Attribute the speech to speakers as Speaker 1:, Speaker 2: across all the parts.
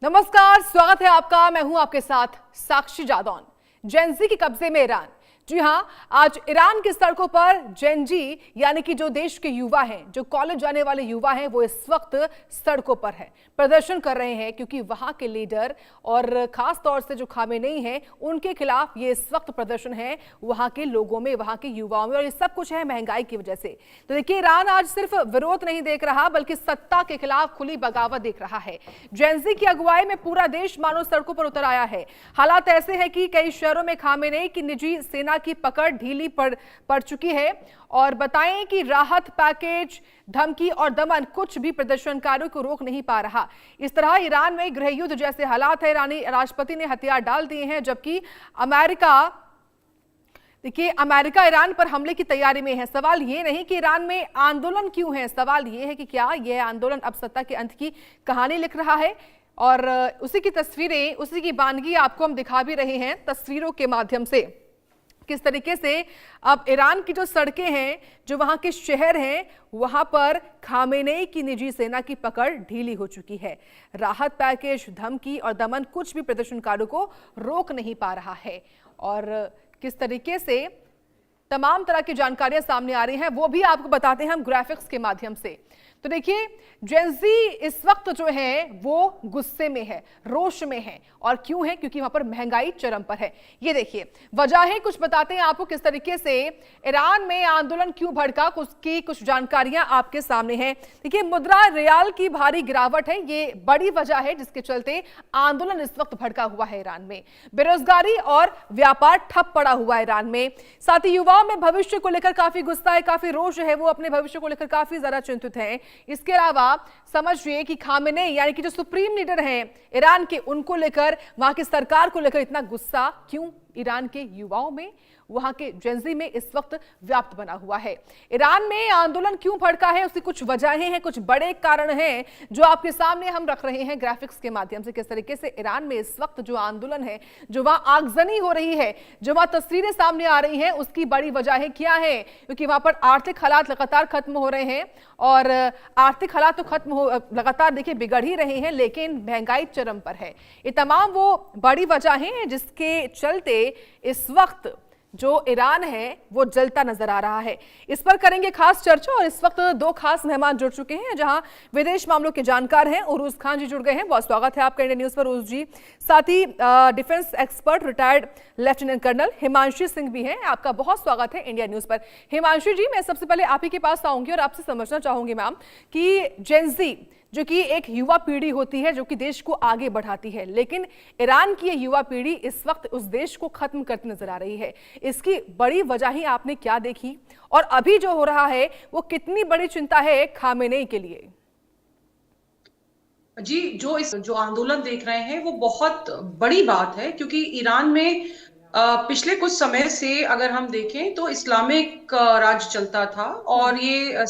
Speaker 1: नमस्कार, स्वागत है आपका। मैं हूं आपके साथ साक्षी जादौन। जेनजी के कब्जे में ईरान। जी हां, आज ईरान की सड़कों पर जेनजी यानी कि जो देश के युवा हैं, जो कॉलेज जाने वाले युवा हैं, वो इस वक्त सड़कों पर है, प्रदर्शन कर रहे हैं, क्योंकि वहां के लीडर और खास तौर से जो खामेनेई हैं, उनके खिलाफ ये इस वक्त प्रदर्शन है वहां के लोगों में, वहां के युवाओं में। और ये सब कुछ है महंगाई की वजह से। तो देखिए, ईरान आज सिर्फ विरोध नहीं देख रहा, बल्कि सत्ता के खिलाफ खुली बगावत देख रहा है। जेनजी की अगुवाई में पूरा देश मानो सड़कों पर उतर आया है। हालात ऐसे हैं कि कई शहरों में खामेनेई की निजी सेना की पकड़ ढीली पड़ चुकी है। और बताएं कि राहत पैकेज, धमकी और दमन कुछ भी प्रदर्शनकारियों को रोक नहीं पा रहा। इस तरह ईरान में गृह युद्ध जैसे हालात है। ईरानी राष्ट्रपति ने हथियार डाल दिए हैं, जबकि अमेरिका ईरान पर हमले की तैयारी में है। सवाल यह नहीं कि ईरान में आंदोलन क्यों है, सवाल यह है कि क्या यह आंदोलन अब सत्ता के अंत की कहानी लिख रहा है। और उसी की तस्वीरें, उसी की वानगी आपको हम दिखा भी रहे हैं तस्वीरों के माध्यम से। किस तरीके से अब ईरान की जो सड़कें हैं, जो वहां के शहर हैं, वहां पर खामेनेई की निजी सेना की पकड़ ढीली हो चुकी है। राहत पैकेज, धमकी और दमन कुछ भी प्रदर्शनकारियों को रोक नहीं पा रहा है। और किस तरीके से तमाम तरह की जानकारियां सामने आ रही हैं, वो भी आपको बताते हैं हम ग्राफिक्स के माध्यम से। तो देखिए, जेनजी इस वक्त जो है वो गुस्से में है, रोष में है। और क्यों है? क्योंकि वहां पर महंगाई चरम पर है। ये देखिए, वजहें कुछ बताते हैं आपको किस तरीके से ईरान में आंदोलन क्यों भड़का, उसकी कुछ जानकारियां आपके सामने हैं। देखिए, मुद्रा रियाल की भारी गिरावट है, ये बड़ी वजह है जिसके चलते आंदोलन इस वक्त भड़का हुआ है ईरान में। बेरोजगारी और व्यापार ठप पड़ा हुआ है ईरान में। साथ ही युवाओं में भविष्य को लेकर काफी गुस्सा है, काफी रोष है, वो अपने भविष्य को लेकर काफी ज्यादा चिंतित हैं। इसके अलावा समझिए कि खामेनेई यानी कि जो सुप्रीम लीडर हैं ईरान के, उनको लेकर, वहां की सरकार को लेकर इतना गुस्सा क्यों ईरान के युवाओं में, वहां के जेनजी में इस वक्त व्याप्त बना हुआ है। ईरान में आंदोलन क्यों भड़का है, उसकी कुछ वजहें हैं, कुछ बड़े कारण हैं जो आपके सामने हम रख रहे हैं ग्राफिक्स के माध्यम से। किस तरीके से ईरान में इस वक्त जो आंदोलन है, जो वहां आगजनी हो रही है, जो वहां तस्वीरें सामने आ रही हैं, उसकी बड़ी वजहें क्या है। क्योंकि वहां पर आर्थिक हालात लगातार खत्म हो रहे हैं। और आर्थिक हालात तो खत्म हो लगातार देखिए बिगड़ ही रहे हैं, लेकिन महंगाई चरम पर है। ये तमाम वो बड़ी वजहें हैं जिसके चलते इस वक्त जो ईरान है वो जलता नजर आ रहा है। इस पर करेंगे खास चर्चा। और इस वक्त दो खास मेहमान जुड़ चुके हैं, जहां विदेश मामलों के जानकार हैं उरूज खान जी जुड़ गए हैं। बहुत स्वागत है आपका इंडिया न्यूज पर उरूज जी। साथ ही defence expert retired lieutenant colonel Himanshi Singh भी हैं, आपका बहुत स्वागत है इंडिया न्यूज पर। हिमांशी जी, मैं सबसे पहले आप ही के पास आऊंगी और आपसे समझना चाहूंगी मैम कि जेनजी जो कि एक युवा पीढ़ी होती है जो कि देश को आगे बढ़ाती है, लेकिन ईरान की ये युवा पीढ़ी इस वक्त उस देश को खत्म करती नजर आ रही है। इसकी बड़ी वजह आपने क्या देखी, और अभी जो हो रहा है वो कितनी बड़ी चिंता है खामेनेई के लिए?
Speaker 2: जी, जो आंदोलन देख रहे हैं वो बहुत बड़ी बात है, क्योंकि ईरान में पिछले कुछ समय से अगर हम देखें तो इस्लामिक राज चलता था। और ये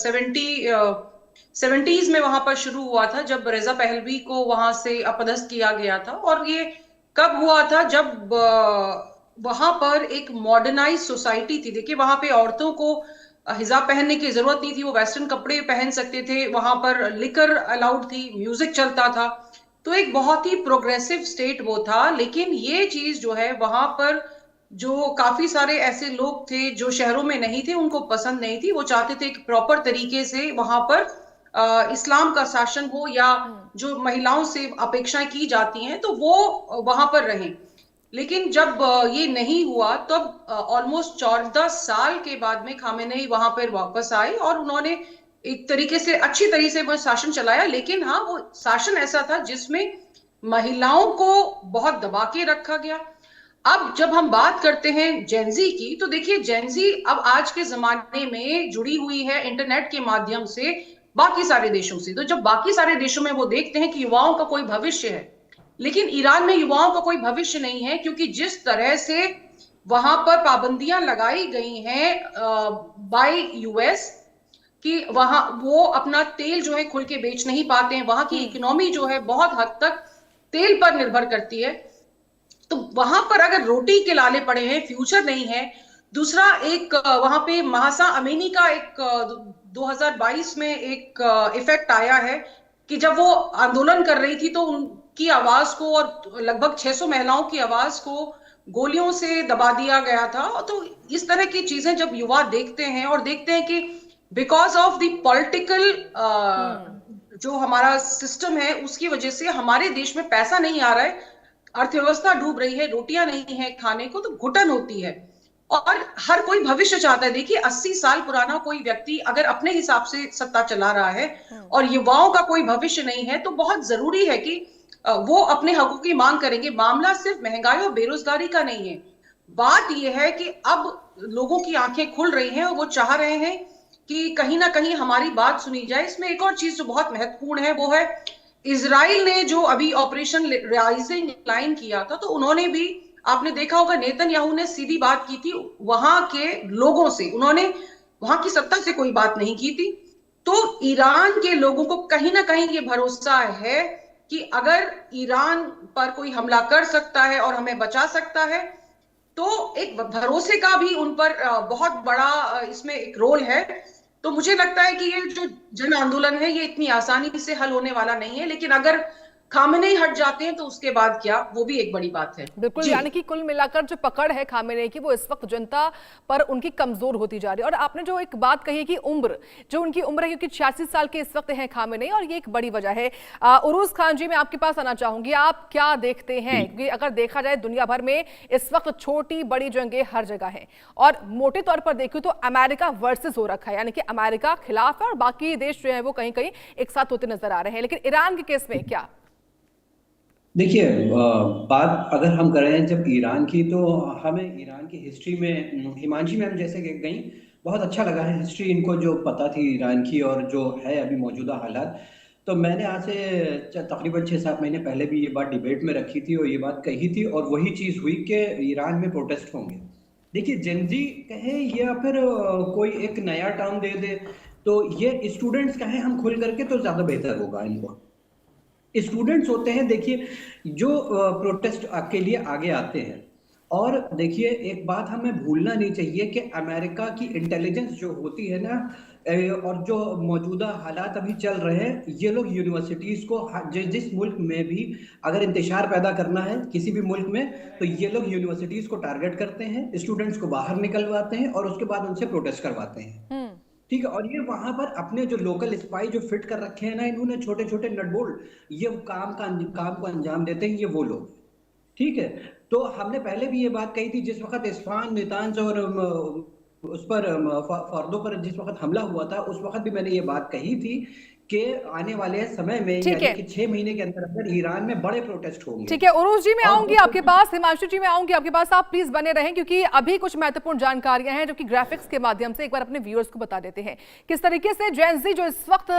Speaker 2: 70s में वहां पर शुरू हुआ था, जब रेजा पहलवी को वहां से अपदस्थ किया गया था। और ये कब हुआ था? जब वहां पर एक मॉडर्नाइज सोसाइटी थी। देखिए, वहां पे औरतों को हिजाब पहनने की जरूरत नहीं थी, वो वेस्टर्न कपड़े पहन सकते थे। वहां पर लिकर अलाउड थी, म्यूजिक चलता था। तो एक बहुत ही प्रोग्रेसिव स्टेट वो था। लेकिन ये चीज जो है, वहां पर जो काफी सारे ऐसे लोग थे जो शहरों में नहीं थे, उनको पसंद नहीं थी। वो चाहते थे एक प्रॉपर तरीके से वहां पर इस्लाम का शासन हो, या जो महिलाओं से अपेक्षाएं की जाती हैं तो वो वहां पर रहें। लेकिन जब ये नहीं हुआ, तब ऑलमोस्ट 14 साल के बाद में खामेनेई वहां पर वापस आए और उन्होंने एक तरीके से अच्छी तरीके से वो शासन चलाया। लेकिन हाँ, वो शासन ऐसा था जिसमें महिलाओं को बहुत दबा के रखा गया। अब जब हम बात करते हैं जेनजी की, तो देखिए, जेनजी अब आज के जमाने में जुड़ी हुई है इंटरनेट के माध्यम से बाकी सारे देशों से। तो जब बाकी सारे देशों में वो देखते हैं कि युवाओं का कोई भविष्य है, लेकिन ईरान में युवाओं का कोई भविष्य नहीं है। क्योंकि जिस तरह से वहां पर पाबंदियां लगाई गई हैं बाय यूएस, कि वहां वो अपना तेल जो है खुल के बेच नहीं पाते हैं। वहां की इकोनॉमी जो है बहुत हद तक तेल पर निर्भर करती है। तो वहां पर अगर रोटी के लाले पड़े हैं, फ्यूचर नहीं है। दूसरा, एक वहां पे महासा अमीनी का एक 2022 में एक इफेक्ट आया है कि जब वो आंदोलन कर रही थी तो उनकी आवाज को और लगभग 600 महिलाओं की आवाज को गोलियों से दबा दिया गया था। तो इस तरह की चीजें जब युवा देखते हैं और देखते हैं कि बिकॉज ऑफ द पॉलिटिकल जो हमारा सिस्टम है उसकी वजह से हमारे देश में पैसा नहीं आ रहा है, अर्थव्यवस्था डूब रही है, रोटियां नहीं है खाने को, तो घुटन होती है और हर कोई भविष्य चाहता है। देखिए 80 साल पुराना कोई व्यक्ति अगर अपने हिसाब से सत्ता चला रहा है और युवाओं का कोई भविष्य नहीं है तो बहुत जरूरी है कि वो अपने हकों की मांग करेंगे। मामला सिर्फ महंगाई और बेरोजगारी का नहीं है, बात यह है कि अब लोगों की आंखें खुल रही हैं और वो चाह रहे हैं कि कहीं ना कहीं हमारी बात सुनी जाए। इसमें एक और चीज जो बहुत महत्वपूर्ण है वो है इजराइल ने जो अभी ऑपरेशन राइजिंग लाइन किया था, तो उन्होंने भी, आपने देखा होगा, नेतन्याहू ने सीधी बात की थी वहां के लोगों से, उन्होंने वहां की सत्ता से कोई बात नहीं की थी। तो ईरान के लोगों को कहीं ना कहीं ये भरोसा है कि अगर ईरान पर कोई हमला कर सकता है और हमें बचा सकता है, तो एक भरोसे का भी उन पर बहुत बड़ा इसमें एक रोल है। तो मुझे लगता है कि ये जो जन आंदोलन है ये इतनी आसानी से हल होने वाला नहीं है, लेकिन अगर खामेनेई हट जाते हैं तो उसके बाद क्या, वो भी एक बड़ी बात है।
Speaker 1: बिल्कुल, यानी कि कुल मिलाकर जो पकड़ है खामेनेई की वो इस वक्त जनता पर उनकी कमजोर होती जा रही है। और आपने जो एक बात कही कि उम्र, जो उनकी उम्र है, क्योंकि 86 साल के इस वक्त हैं खामेनेई, और ये एक बड़ी वजह है। उरूज खान जी, मैं आपके पास आना चाहूंगी, आप क्या देखते हैं? क्योंकि अगर देखा जाए दुनिया भर में इस वक्त छोटी बड़ी जंगें हर जगह हैं और मोटे तौर पर देखूं तो अमेरिका वर्सेस हो रखा है, यानी कि अमेरिका खिलाफ है और बाकी देश जो है वो कहीं कहीं एक साथ होते नजर आ रहे हैं। लेकिन ईरान के केस में क्या?
Speaker 3: देखिए, बात अगर हम करें जब ईरान की, तो हमें ईरान की हिस्ट्री में हिमांशी मैम जैसे कि गई, बहुत अच्छा लगा है हिस्ट्री इनको जो पता थी ईरान की और जो है अभी मौजूदा हालात। तो मैंने आज से तकरीबन 6-7 महीने पहले भी ये बात डिबेट में रखी थी और ये बात कही थी, और वही चीज़ हुई कि ईरान में प्रोटेस्ट होंगे। देखिए, जेनजी कहे या फिर कोई एक नया टर्म दे दे, तो ये स्टूडेंट्स कहें हम खुल करके तो ज़्यादा बेहतर होगा। इनको स्टूडेंट्स होते हैं, देखिए, जो प्रोटेस्ट के लिए आगे आते हैं। और देखिए, एक बात हमें भूलना नहीं चाहिए कि अमेरिका की इंटेलिजेंस जो होती है ना, और जो मौजूदा हालात अभी चल रहे हैं, ये लोग यूनिवर्सिटीज को जिस मुल्क में भी अगर इंतशार पैदा करना है किसी भी मुल्क में, तो ये लोग यूनिवर्सिटीज को टारगेट करते हैं, स्टूडेंट्स को बाहर निकलवाते हैं और उसके बाद उनसे प्रोटेस्ट करवाते हैं। ठीक है, और ये वहां पर अपने जो लोकल स्पाई जो फिट कर रखे हैं ना, इन्होंने छोटे छोटे नटबोल्ट, ये काम को अंजाम देते हैं ये वो लोग। ठीक है, तो हमने पहले भी ये बात कही थी, जिस वक्त इस्फहान, नेतांज और उस पर फर्दों पर जिस वक्त हमला हुआ था, उस वक्त भी मैंने ये बात कही थी कि आने वाले समय में, यानी कि 6 महीने के अंदर अंदर ईरान में बड़े प्रोटेस्ट होंगे।
Speaker 1: ठीक है, उरूज जी मैं आऊंगी आपके पास, हिमांशु जी मैं आऊंगी आपके पास, आप प्लीज बने रहें, क्योंकि अभी कुछ महत्वपूर्ण जानकारियां हैं जो कि ग्राफिक्स के माध्यम से एक बार अपने व्यूअर्स को बता देते हैं। किस तरीके से जेनजी, जो इस वक्त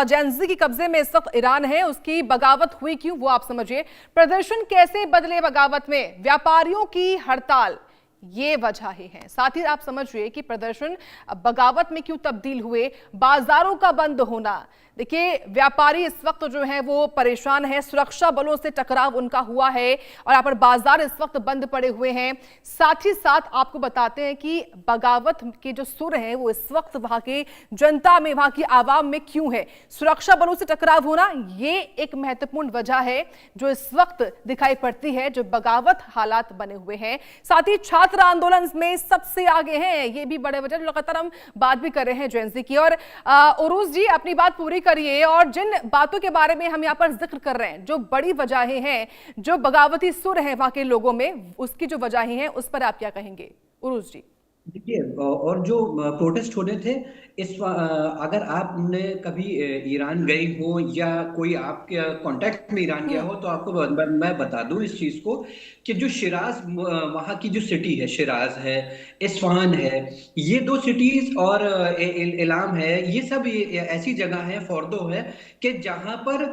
Speaker 1: जेनजी की कब्जे में इस वक्त ईरान है, उसकी बगावत हुई क्यों, वो आप समझिए। प्रदर्शन कैसे बदले बगावत में? व्यापारियों की हड़ताल, ये वजह ही है। साथ ही आप समझिए कि प्रदर्शन बगावत में क्यों तब्दील हुए। बाजारों का बंद होना, देखिए व्यापारी इस वक्त जो है वो परेशान है, सुरक्षा बलों से टकराव उनका हुआ है और यहाँ पर बाजार इस वक्त बंद पड़े हुए हैं। साथ ही साथ आपको बताते हैं कि बगावत के जो सुर हैं वो इस वक्त वहां के जनता में, वहां की आवाम में क्यों है। सुरक्षा बलों से टकराव होना, ये एक महत्वपूर्ण वजह है जो इस वक्त दिखाई पड़ती है, जो बगावत हालात बने हुए हैं। साथ ही छात्र आंदोलन में सबसे आगे हैं, ये भी बड़े वजह, लगातार हम बात भी कर रहे हैं जेनजी की। और उरूज जी अपनी बात पूरी करिए, और जिन बातों के बारे में हम यहाँ पर जिक्र कर रहे हैं, जो बड़ी वजहें हैं, जो बगावती सुर है वहां के लोगों में, उसकी जो वजहें हैं उस पर आप क्या कहेंगे उरूज जी?
Speaker 3: देखिए, और जो प्रोटेस्ट होने थे, अगर आपने कभी ईरान गई हो या कोई आपके कांटेक्ट में ईरान गया हो, तो आपको मैं बता दूं इस चीज को कि जो शिराज, वहाँ की जो सिटी है, शिराज है, इस्फहान है, ये 2 सिटीज, और इलाम है, ये सब ऐसी जगह है, फोर्दो है, कि जहाँ पर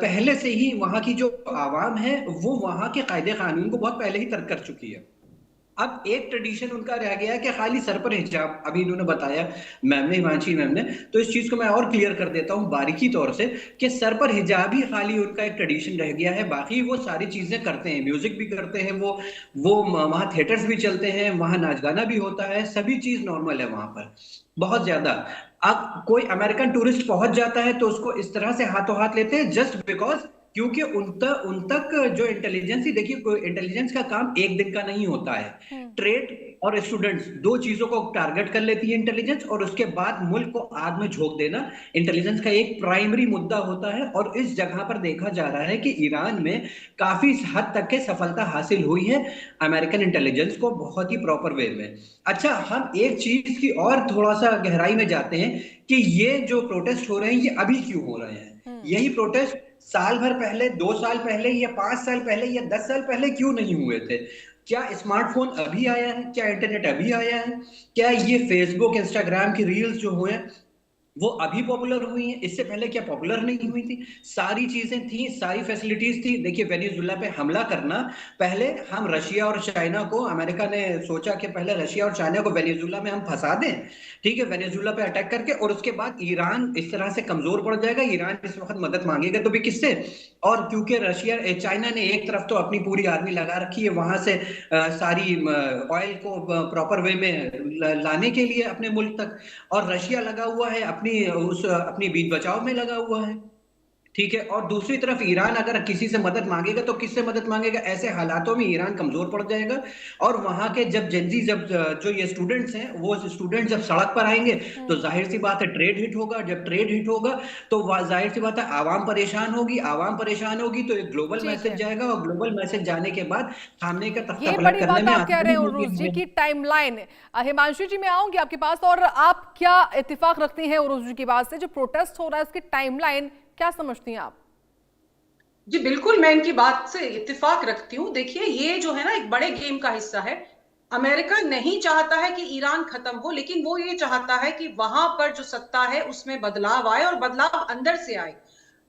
Speaker 3: पहले से ही वहाँ की जो आवाम है वो वहाँ के कायदे कानून को बहुत पहले ही तर्क कर चुकी है। अब एक ट्रेडिशन उनका रह गया है कि खाली सर पर हिजाब, अभी इन्होंने बताया मैम ने, हिमांशी मैम ने, तो इस चीज को मैं और क्लियर कर देता हूं बारीकी तौर से कि सर पर हिजाब ही खाली उनका एक ट्रेडिशन रह गया है। बाकी वो सारी चीजें करते हैं, म्यूजिक भी करते हैं, वो वहाँ थिएटर्स भी चलते हैं, वहाँ नाच गाना भी होता है, सभी चीज नॉर्मल है वहां पर, बहुत ज्यादा। अब कोई अमेरिकन टूरिस्ट पहुंच जाता है तो उसको इस तरह से हाथों हाथ लेते हैं जस्ट बिकॉज, क्योंकि उन तक जो इंटेलिजेंस ही, देखिए इंटेलिजेंस का काम एक दिन का नहीं होता है। ट्रेड और स्टूडेंट्स दो चीजों को टारगेट कर लेती है इंटेलिजेंस, और उसके बाद मुल्क को आग में झोंक देना इंटेलिजेंस का एक प्राइमरी मुद्दा होता है। और इस जगह पर देखा जा रहा है कि ईरान में काफी हद तक के सफलता हासिल हुई है अमेरिकन इंटेलिजेंस को बहुत ही प्रॉपर वे में। अच्छा, हम एक चीज की और थोड़ा सा गहराई में जाते हैं कि ये जो प्रोटेस्ट हो रहे हैं ये अभी क्यों हो रहे हैं। यही प्रोटेस्ट साल भर पहले, 2 साल पहले, या 5 साल पहले, या 10 साल पहले क्यों नहीं हुए थे? क्या स्मार्टफोन अभी आया है? क्या इंटरनेट अभी आया है? क्या ये फेसबुक, इंस्टाग्राम की रील्स जो हुए वो अभी पॉपुलर हुई हैं? इससे पहले क्या पॉपुलर नहीं हुई थी? सारी चीजें थी, सारी फैसिलिटीज थी। देखिए, वेनेजुएला पे हमला करना, पहले हम रशिया और चाइना को, अमेरिका ने सोचा कि पहले रशिया और चाइना को वेनेजुएला में हम फंसा दें, ठीक है, वेनेजुएला पे अटैक करके, और उसके बाद ईरान इस तरह से कमजोर पड़ जाएगा। ईरान इस वक्त मदद मांगेगा तो भी किससे? और क्योंकि चाइना ने एक तरफ तो अपनी पूरी आर्मी लगा रखी है वहां से सारी ऑयल को प्रॉपर वे में लाने के लिए अपने मुल्क तक, और रशिया लगा हुआ है अपनी बीच बचाव में लगा हुआ है, ठीक है। और दूसरी तरफ ईरान अगर किसी से मदद मांगेगा तो किससे मदद मांगेगा? ऐसे हालातों में ईरान कमजोर पड़ जाएगा। और वहां के जब जो ये स्टूडेंट्स हैं, वो स्टूडेंट जब सड़क पर आएंगे तो जाहिर सी बात है ट्रेड हिट होगा। जब ट्रेड हिट होगा तो जाहिर सी बात है आवाम परेशान होगी। आवाम परेशान होगी तो एक ग्लोबल मैसेज जाएगा, और ग्लोबल मैसेज जाने के बाद सामने का तख्ता पलट करने में
Speaker 1: आप कह रहे हैं उरुस जी की टाइमलाइन। हिमांशु जी, मैं आऊंगी आपके पास, और आप क्या इत्तेफाक रखती हैं उरुस जी की बात से? जो प्रोटेस्ट हो रहा है उसकी टाइमलाइन क्या समझती हैं आप?
Speaker 2: जी बिल्कुल, मैं इनकी बात से इत्तेफाक रखती हूँ। देखिए, ये जो है ना एक बड़े गेम का हिस्सा है। अमेरिका नहीं चाहता है कि ईरान खत्म हो, लेकिन वो ये चाहता है कि वहां पर जो सत्ता है उसमें बदलाव आए, और बदलाव अंदर से आए।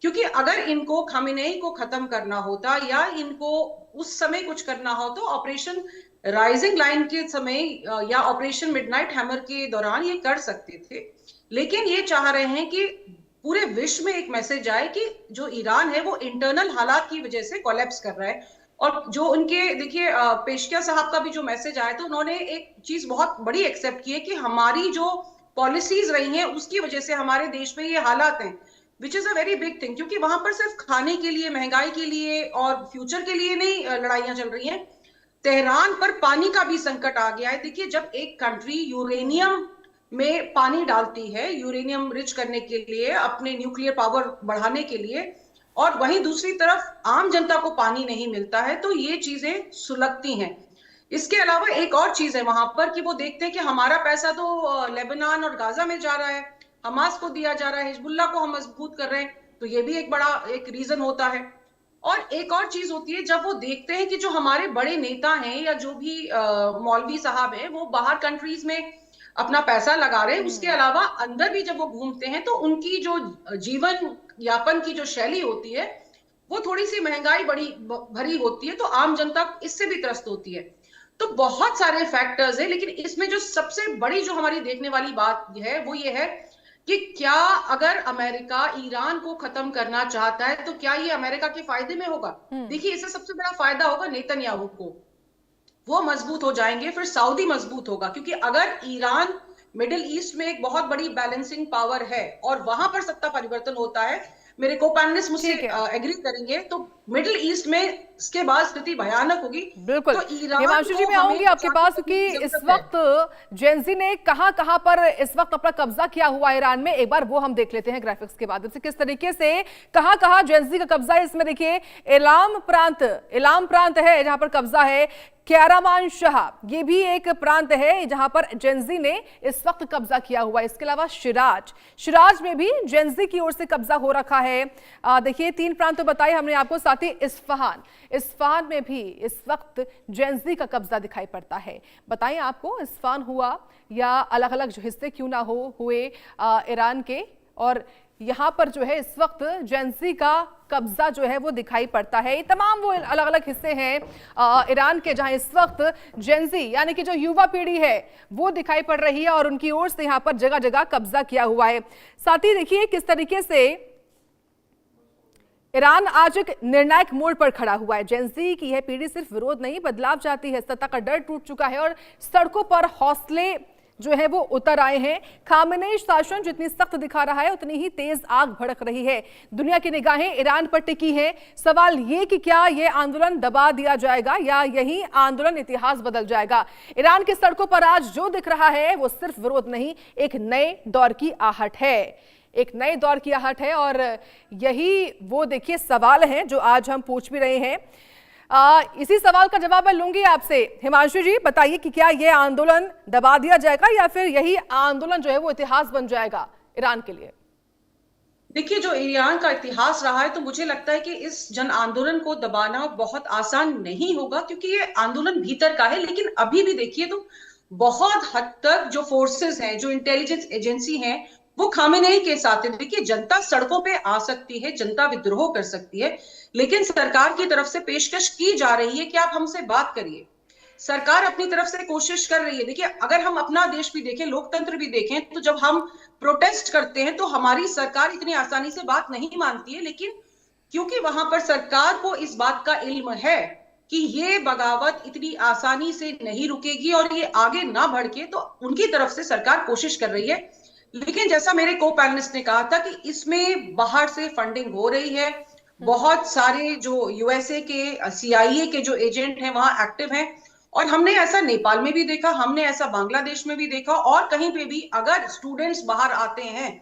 Speaker 2: क्योंकि अगर इनको खामेनेई को खत्म करना होता, या इनको उस समय कुछ करना हो, तो ऑपरेशन राइजिंग लाइन के समय या ऑपरेशन मिडनाइट हैमर के दौरान ये कर सकते थे। लेकिन ये चाह रहे हैं कि पूरे विश्व में एक मैसेज आए कि जो ईरान है वो इंटरनल हालात की वजह से कोलैप्स कर रहा है। और जो उनके, देखिए, पेशकिया साहब का भी जो मैसेज आया था, उन्होंने एक चीज बहुत बड़ी एक्सेप्ट की है कि हमारी जो पॉलिसीज रही हैं उसकी वजह से हमारे देश में ये हालात हैं, which is a very big thing. क्योंकि वहां पर सिर्फ खाने के लिए, महंगाई के लिए और फ्यूचर के लिए नहीं लड़ाइयां चल रही हैं, तेहरान पर पानी का भी संकट आ गया है। देखिए, जब एक कंट्री यूरेनियम में पानी डालती है, यूरेनियम रिच करने के लिए, अपने न्यूक्लियर पावर बढ़ाने के लिए, और वहीं दूसरी तरफ आम जनता को पानी नहीं मिलता है, तो ये चीजें सुलगती हैं। इसके अलावा एक और चीज है वहां पर कि वो देखते हैं कि हमारा पैसा तो लेबनान और गाजा में जा रहा है, हमास को दिया जा रहा है, हिजबुल्लाह को हम मजबूत कर रहे हैं, तो ये भी एक बड़ा एक रीजन होता है। और एक और चीज होती है, जब वो देखते हैं कि जो हमारे बड़े नेता हैं या जो भी मौलवी साहब हैं वो बाहर कंट्रीज में अपना पैसा लगा रहे हैं, उसके अलावा अंदर भी जब वो घूमते हैं तो उनकी जो जीवन यापन की जो शैली होती है वो थोड़ी सी महंगाई बड़ी भरी होती है, तो आम जनता इससे भी त्रस्त होती है। तो बहुत सारे फैक्टर्स हैं, लेकिन इसमें जो सबसे बड़ी जो हमारी देखने वाली बात है वो ये है कि क्या अगर अमेरिका ईरान को खत्म करना चाहता है तो क्या ये अमेरिका के फायदे में होगा? देखिए, इससे सबसे बड़ा फायदा होगा नेतन्याहू को, वो मजबूत हो जाएंगे, फिर सऊदी मजबूत होगा। क्योंकि अगर ईरान मिडिल ईस्ट में एक बहुत बड़ी बैलेंसिंग पावर है और वहां पर सत्ता परिवर्तन होता है, मेरे को पैनलिस्ट मुझसे एग्री करेंगे, तो मिडिल ईस्ट में इसके बाद स्थिति भयानक होगी।
Speaker 1: बिल्कुल।
Speaker 2: तो
Speaker 1: हिमांशु जी, मैं आऊंगी आपके पास क्योंकि इस वक्त जेंजी ने कहां पर इस वक्त अपना कब्जा किया हुआ ईरान में, एक बार वो हम देख लेते हैं ग्राफिक्स के माध्यम से, किस तरीके से कहां जेंजी का कब्जा है। इसमें देखिए इलाम प्रांत है जहां पर कब्जा है। कैरामान शाह, ये भी एक प्रांत है जहां पर जेंजी ने इस वक्त कब्जा किया हुआ है। इसके अलावा शिराज में भी जेंजी की ओर से कब्जा हो रखा है। देखिए 3 प्रांत तो बताए हमने आपको, साथ ही इस्फहान में भी इस वक्त जेंजी का कब्जा दिखाई पड़ता है। बताएं आपको इस्फहान हुआ या अलग अलग जो हिस्से क्यों ना हुए ईरान के, और यहाँ पर जो है इस वक्त जेंजी का कब्जा जो है वो दिखाई पड़ता है। ये तमाम वो अलग अलग हिस्से हैं ईरान के जहां इस वक्त जेंजी यानी कि जो युवा पीढ़ी है वो दिखाई पड़ रही है और उनकी ओर से यहाँ पर जगह जगह कब्जा किया हुआ है। साथ ही देखिए किस तरीके से ईरान आज एक निर्णायक मोड़ पर खड़ा हुआ है। जेंजी की यह पीढ़ी सिर्फ विरोध नहीं, बदलाव चाहती है। सत्ता का डर टूट चुका है और सड़कों पर हौसले जो है वो उतर आए हैं। खामेनेई शासन जितनी सख्त दिखा रहा है उतनी ही तेज आग भड़क रही है। दुनिया की निगाहें ईरान पर टिकी है। सवाल ये कि क्या यह आंदोलन दबा दिया जाएगा या यही आंदोलन इतिहास बदल जाएगा। ईरान की सड़कों पर आज जो दिख रहा है वो सिर्फ विरोध नहीं, एक नए दौर की आहट है। एक नए दौर की आहट है और यही वो देखिए सवाल हैं जो आज हम पूछ भी रहे हैं। इसी सवाल का जवाब मैं लूंगी आपसे। हिमांशु जी बताइए कि क्या यह आंदोलन दबा दिया जाएगा या फिर यही आंदोलन जो है वो इतिहास बन जाएगा ईरान के लिए।
Speaker 2: देखिए, जो ईरान का इतिहास रहा है तो मुझे लगता है कि इस जन आंदोलन को दबाना बहुत आसान नहीं होगा, क्योंकि ये आंदोलन भीतर का है। लेकिन अभी भी देखिए तो बहुत हद तक जो फोर्सेस हैं, जो इंटेलिजेंस एजेंसी हैं, वो खामेनेई के साथ है। देखिए, जनता सड़कों पे आ सकती है, जनता विद्रोह कर सकती है, लेकिन सरकार की तरफ से पेशकश की जा रही है कि आप हमसे बात करिए। सरकार अपनी तरफ से कोशिश कर रही है। देखिए, अगर हम अपना देश भी देखें, लोकतंत्र भी देखें, तो जब हम प्रोटेस्ट करते हैं तो हमारी सरकार इतनी आसानी से बात नहीं मानती है। लेकिन क्योंकि वहां पर सरकार को इस बात का इल्म है कि ये बगावत इतनी आसानी से नहीं रुकेगी और ये आगे ना बढ़ के, तो उनकी तरफ से सरकार कोशिश कर रही है। लेकिन जैसा मेरे को पैनलिस्ट ने कहा था कि इसमें बाहर से फंडिंग हो रही है। बहुत सारे जो यूएसए के, सीआईए के जो एजेंट हैं वहां एक्टिव हैं, और हमने ऐसा नेपाल में भी देखा, हमने ऐसा बांग्लादेश में भी देखा, और कहीं पे भी अगर स्टूडेंट्स बाहर आते हैं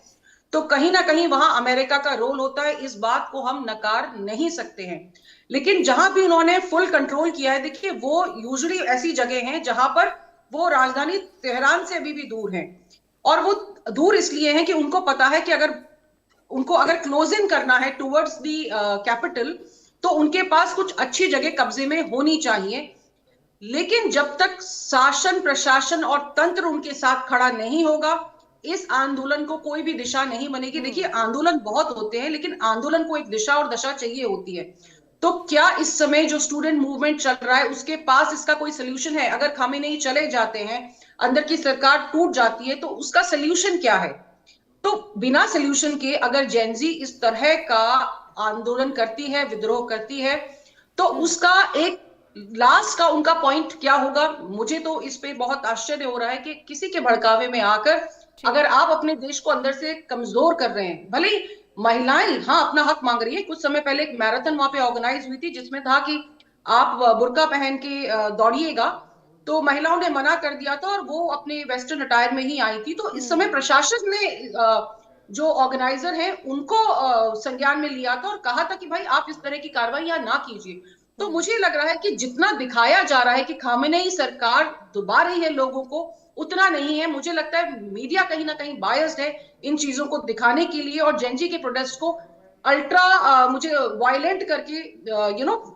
Speaker 2: तो कहीं ना कहीं वहां अमेरिका का रोल होता है। इस बात को हम नकार नहीं सकते हैं। लेकिन जहां भी उन्होंने फुल कंट्रोल किया है, देखिए वो यूजुअली ऐसी जगह हैं जहां पर वो राजधानी तेहरान से अभी भी दूर हैं। और वो दूर इसलिए हैं कि उनको पता है कि अगर क्लोज इन करना है टुवर्ड्स दी कैपिटल, तो उनके पास कुछ अच्छी जगह कब्जे में होनी चाहिए। लेकिन जब तक शासन, प्रशासन और तंत्र उनके साथ खड़ा नहीं होगा, इस आंदोलन को कोई भी दिशा नहीं बनेगी। देखिए, आंदोलन बहुत होते हैं, लेकिन आंदोलन को एक दिशा और दशा चाहिए होती है। तो क्या इस समय जो स्टूडेंट मूवमेंट चल रहा है उसके पास इसका कोई सोल्यूशन है? अगर खामेनेई चले जाते हैं, अंदर की सरकार टूट जाती है, तो उसका सोल्यूशन क्या है? तो बिना सोल्यूशन के अगर जेनजी इस तरह का आंदोलन करती है, विद्रोह करती है, तो उसका एक लास्ट का उनका पॉइंट क्या होगा? मुझे तो इस पे बहुत आश्चर्य हो रहा है कि किसी के भड़कावे में आकर अगर आप अपने देश को अंदर से कमजोर कर रहे हैं, भले ही महिलाएं हाँ अपना हक मांग रही है। कुछ समय पहले एक मैराथन वहां पे ऑर्गेनाइज हुई थी जिसमें था कि आप बुर्का पहन के दौड़िएगा, तो महिलाओं ने मना कर दिया था और वो अपने वेस्टर्न अटायर में ही आई थी। तो इस समय प्रशासन ने जो ऑर्गेनाइजर हैं उनको संज्ञान में लिया था और कहा था कि भाई आप इस तरह की कार्रवाई ना कीजिए। तो मुझे लग रहा है कि जितना दिखाया जा रहा है कि खामेनेई सरकार दबा रही है लोगों को, उतना नहीं है। मुझे लगता है मीडिया कहीं ना कहीं बायस्ड है इन चीजों को दिखाने के लिए, और जेनजी के प्रोटेस्ट को अल्ट्रा मुझे वायलेंट करके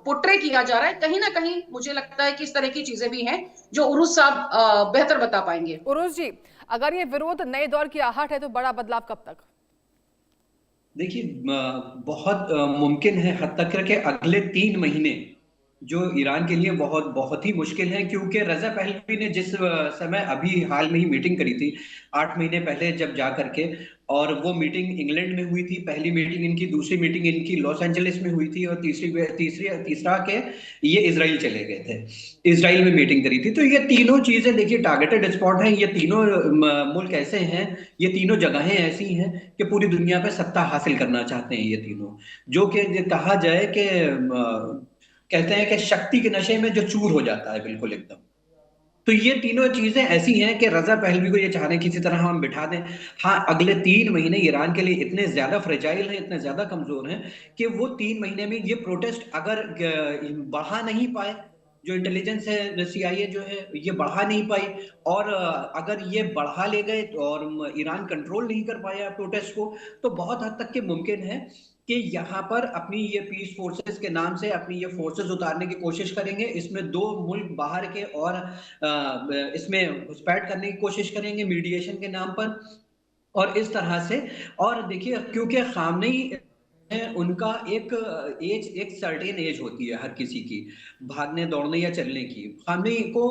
Speaker 2: पोर्ट्रे किया जा रहा है। कहीं ना कहीं मुझे लगता है कि इस तरह की चीजें भी हैं जो उरुस साहब बेहतर बता पाएंगे।
Speaker 1: उरुस जी, अगर ये विरोध नए दौर की आहट है तो बड़ा बदलाव कब तक?
Speaker 3: देखिए, बहुत मुमकिन है हद तक कि अगले 3 महीने जो ईरान के लिए बहुत बहुत ही मुश्किल है, क्योंकि रजा पहलवी ने जिस समय अभी हाल में ही मीटिंग करी थी 8 महीने पहले जब जा करके, और वो मीटिंग इंग्लैंड में हुई थी पहली मीटिंग इनकी, दूसरी मीटिंग इनकी लॉस एंजलिस में हुई थी, और तीसरा के ये इजराइल चले गए थे, इजराइल में मीटिंग करी थी। तो ये तीनों चीजें देखिए टारगेटेड स्पॉट हैं। ये तीनों मुल्क ऐसे हैं, ये तीनों जगहें ऐसी हैं कि पूरी दुनिया पे सत्ता हासिल करना चाहते हैं ये तीनों, जो कि कहा जाए कि कहते हैं कि शक्ति के नशे में जो चूर हो जाता है बिल्कुल एकदम। तो ये तीनों चीजें ऐसी हैं कि रजा पहलवी को ये चाह रहे हैं किसी तरह हम बिठा दें। हाँ, अगले 3 महीने ईरान के लिए इतने ज्यादा फ्रेजाइल हैं, इतने ज्यादा कमजोर हैं कि वो 3 महीने में ये प्रोटेस्ट अगर बढ़ा नहीं पाए, जो इंटेलिजेंस है सीआईए जो है ये बढ़ा नहीं पाई, और अगर ये बढ़ा ले गए और ईरान कंट्रोल नहीं कर पाया प्रोटेस्ट को, तो बहुत हद तक के मुमकिन है कि यहाँ पर अपनी ये पीस फोर्सेस के नाम से अपनी ये फोर्सेस उतारने की कोशिश करेंगे। इसमें 2 मुल्क बाहर के और इसमें घुसपैठ करने की कोशिश करेंगे मीडिएशन के नाम पर, और इस तरह से। और देखिए, क्योंकि खामनेई उनका एक सर्टेन एज होती है हर किसी की, भागने दौड़ने या चलने की। खामनेई को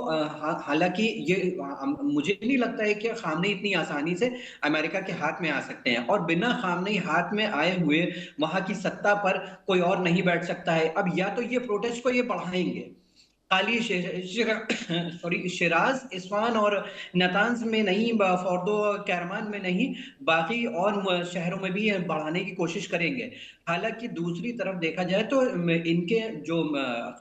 Speaker 3: हालांकि ये मुझे नहीं लगता है कि खामनेई इतनी आसानी से अमेरिका के हाथ में आ सकते हैं, और बिना खामनेई हाथ में आए हुए वहां की सत्ता पर कोई और नहीं बैठ सकता है। अब या तो ये प्रोटेस्ट को ये बढ़ाएंगे, खाली सॉरी शिराज, इस्फहान और नतांज में नहीं, फोर्दो, कैरमान में नहीं, बाकी और शहरों में भी बढ़ाने की कोशिश करेंगे। हालांकि दूसरी तरफ देखा जाए तो इनके जो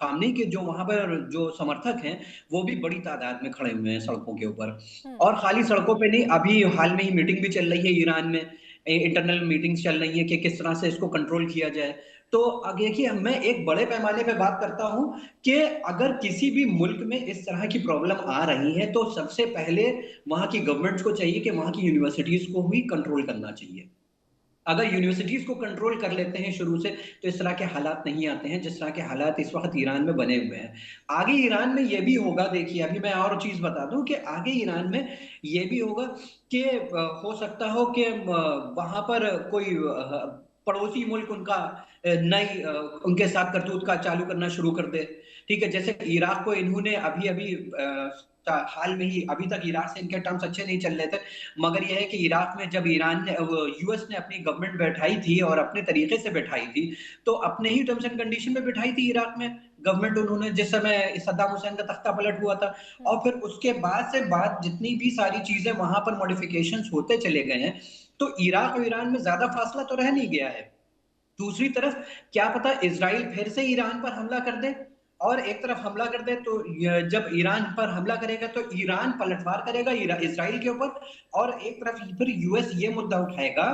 Speaker 3: खामनी के जो वहां पर जो समर्थक हैं वो भी बड़ी तादाद में खड़े हुए हैं सड़कों के ऊपर। और खाली सड़कों पे नहीं, अभी हाल में ही मीटिंग भी चल रही है ईरान में, इंटरनल मीटिंग्स चल रही है कि किस तरह से इसको कंट्रोल किया जाए। तो देखिए, मैं एक बड़े पैमाने पे बात करता हूं कि अगर किसी भी मुल्क में इस तरह की प्रॉब्लम आ रही है तो सबसे पहले वहां की गवर्नमेंट्स को चाहिए कि वहां की यूनिवर्सिटीज को भी कंट्रोल करना चाहिए। अगर यूनिवर्सिटीज को कंट्रोल कर लेते हैं शुरू से तो इस तरह के हालात नहीं आते हैं जिस तरह के हालात इस वक्त ईरान में बने हुए हैं। आगे ईरान में ये भी होगा, देखिए अभी मैं और चीज बता दूं कि आगे ईरान में ये भी होगा कि हो सकता हो कि वहां पर कोई पड़ोसी मुल्क उनका नई उनके साथ करतूत का चालू करना शुरू कर दे। ठीक है, जैसे इराक को इन्होंने अभी अभी हाल में ही, अभी तक इराक से इनके टर्म्स अच्छे नहीं चल रहे थे, मगर यह है कि इराक में जब ईरान ने यूएस ने अपनी गवर्नमेंट बैठाई थी और अपने तरीके से बैठाई थी, तो अपने ही टर्म्स एंड कंडीशन में बैठाई थी इराक में गवर्नमेंट उन्होंने, जिस समय सद्दाम हुसैन का तख्ता पलट हुआ था। और फिर उसके बाद से बात जितनी भी सारी चीजें वहां पर मॉडिफिकेशंस होते चले गए हैं, तो इराक और ईरान में ज्यादा फासला तो रह नहीं गया है। दूसरी तरफ क्या पता इजराइल फिर से ईरान पर हमला कर दे, और एक तरफ हमला कर दे तो जब ईरान पर हमला करेगा तो ईरान पलटवार करेगा इजराइल के ऊपर, और एक तरफ फिर यूएस ये मुद्दा उठाएगा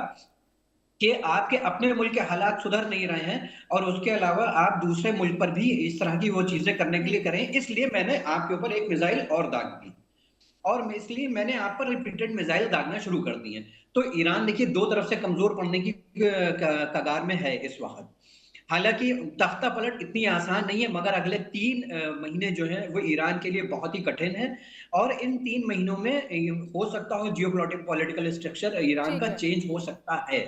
Speaker 3: कि आपके अपने मुल्क के हालात सुधर नहीं रहे हैं और उसके अलावा आप दूसरे मुल्क पर भी इस तरह की वो चीजें करने के लिए करें, इसलिए मैंने आपके ऊपर एक मिसाइल और दाग दी, और इसलिए मैंने आप पर रिपीटेड मिसाइल दागना शुरू कर दिए। तो ईरान देखिए दो तरफ से कमजोर पड़ने की कगार में है इस वक्त। हालांकि तख्ता पलट इतनी आसान नहीं है, मगर अगले 3 महीने जो है वो ईरान के लिए बहुत ही कठिन है, और इन 3 महीनों में हो सकता हो जियोपॉलिटिकल स्ट्रक्चर ईरान का चेंज हो सकता है।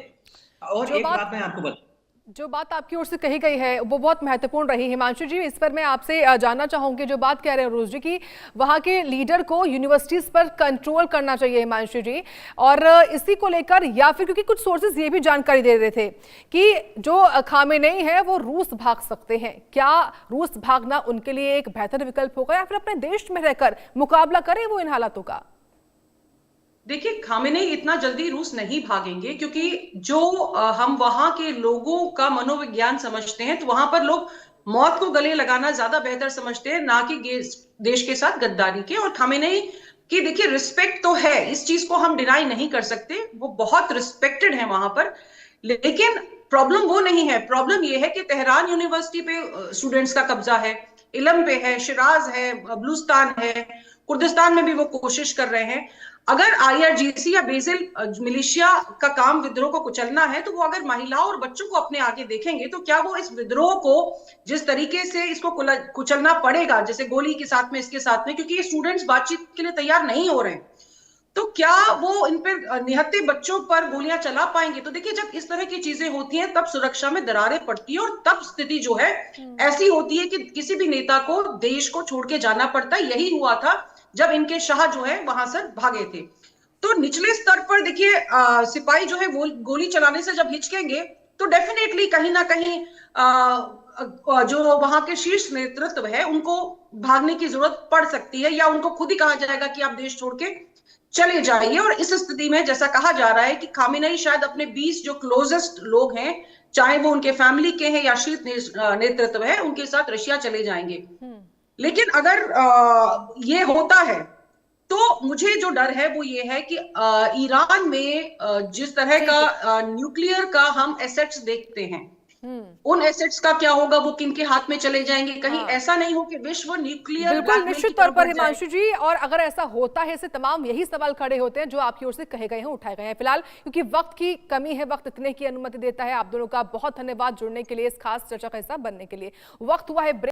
Speaker 3: और एक बात मैं आपको बता,
Speaker 1: जो बात आपकी ओर से कही गई है वो बहुत महत्वपूर्ण रही। हिमांशु जी, इस पर मैं आपसे जानना चाहूंगी, जो बात कह रहे हैं रोज जी की वहां के लीडर को यूनिवर्सिटीज पर कंट्रोल करना चाहिए हिमांशु जी, और इसी को लेकर या फिर क्योंकि कुछ सोर्सेज ये भी जानकारी दे रहे थे कि जो खामेनेई है वो रूस भाग सकते हैं, क्या रूस भागना उनके लिए एक बेहतर विकल्प होगा या फिर अपने देश में रहकर मुकाबला करें वो इन हालातों का?
Speaker 2: देखिए, खामेनेई इतना जल्दी रूस नहीं भागेंगे, क्योंकि जो हम वहां के लोगों का मनोविज्ञान समझते हैं, तो वहां पर लोग मौत को गले लगाना ज्यादा बेहतर समझते हैं, ना कि देश के साथ गद्दारी के। और खामेनेई की देखिए रिस्पेक्ट तो है, इस चीज को हम डिनाई नहीं कर सकते, वो बहुत रिस्पेक्टेड है वहां पर। लेकिन प्रॉब्लम वो नहीं है, प्रॉब्लम ये है कि तेहरान यूनिवर्सिटी पे स्टूडेंट्स का कब्जा है, इलम पे है, शिराज है, बलूचिस्तान है, कुर्दिस्तान में भी वो कोशिश कर रहे हैं। अगर आईआरजीसी या बेसिल मिलिशिया का काम विद्रोह को कुचलना है, तो वो अगर महिलाओं और बच्चों को अपने आगे देखेंगे, तो क्या वो इस विद्रोह को जिस तरीके से इसको कुचलना पड़ेगा, जैसे गोली के साथ में, इसके साथ में, क्योंकि ये स्टूडेंट्स बातचीत के लिए तैयार नहीं हो रहे हैं, तो क्या वो इन पर निहत्थे बच्चों पर गोलियां चला पाएंगे? तो देखिए, जब इस तरह की चीजें होती हैं तब सुरक्षा में दरारें पड़ती है, और तब स्थिति जो है ऐसी होती है कि किसी भी नेता को देश को छोड़ के जाना पड़ता है। यही हुआ था जब इनके शाह जो है वहां से भागे थे। तो निचले स्तर पर देखिए सिपाही जो है वो गोली चलाने से जब हिचकेंगे, तो डेफिनेटली कहीं ना कहीं जो वहां के शीर्ष नेतृत्व है उनको भागने की जरूरत पड़ सकती है, या उनको खुद ही कहा जाएगा कि आप देश छोड़ के चले जाइए। और इस स्थिति में जैसा कहा जा रहा है कि खामेनेई शायद अपने 20 जो क्लोजेस्ट लोग हैं, चाहे वो उनके फैमिली के हैं या शीर्ष नेतृत्व है, उनके साथ रशिया चले जाएंगे। लेकिन अगर ये होता है, तो मुझे जो डर है वो ये है कि ईरान में जिस तरह का न्यूक्लियर का हम एसेट्स देखते हैं, उन एसेट्स का क्या होगा, वो किनके हाथ में चले जाएंगे? कहीं ऐसा नहीं हो कि विश्व न्यूक्लियर
Speaker 1: बिल्कुल निश्चित तौर पर हिमांशु जी, और अगर ऐसा होता है से तमाम यही सवाल खड़े होते हैं जो आपकी ओर से कहे गए हैं, उठाए गए हैं। फिलहाल क्योंकि वक्त की कमी है, वक्त इतने की अनुमति देता है। आप दोनों का बहुत धन्यवाद जुड़ने के लिए, इस खास चर्चा का हिस्सा बनने के लिए। वक्त हुआ है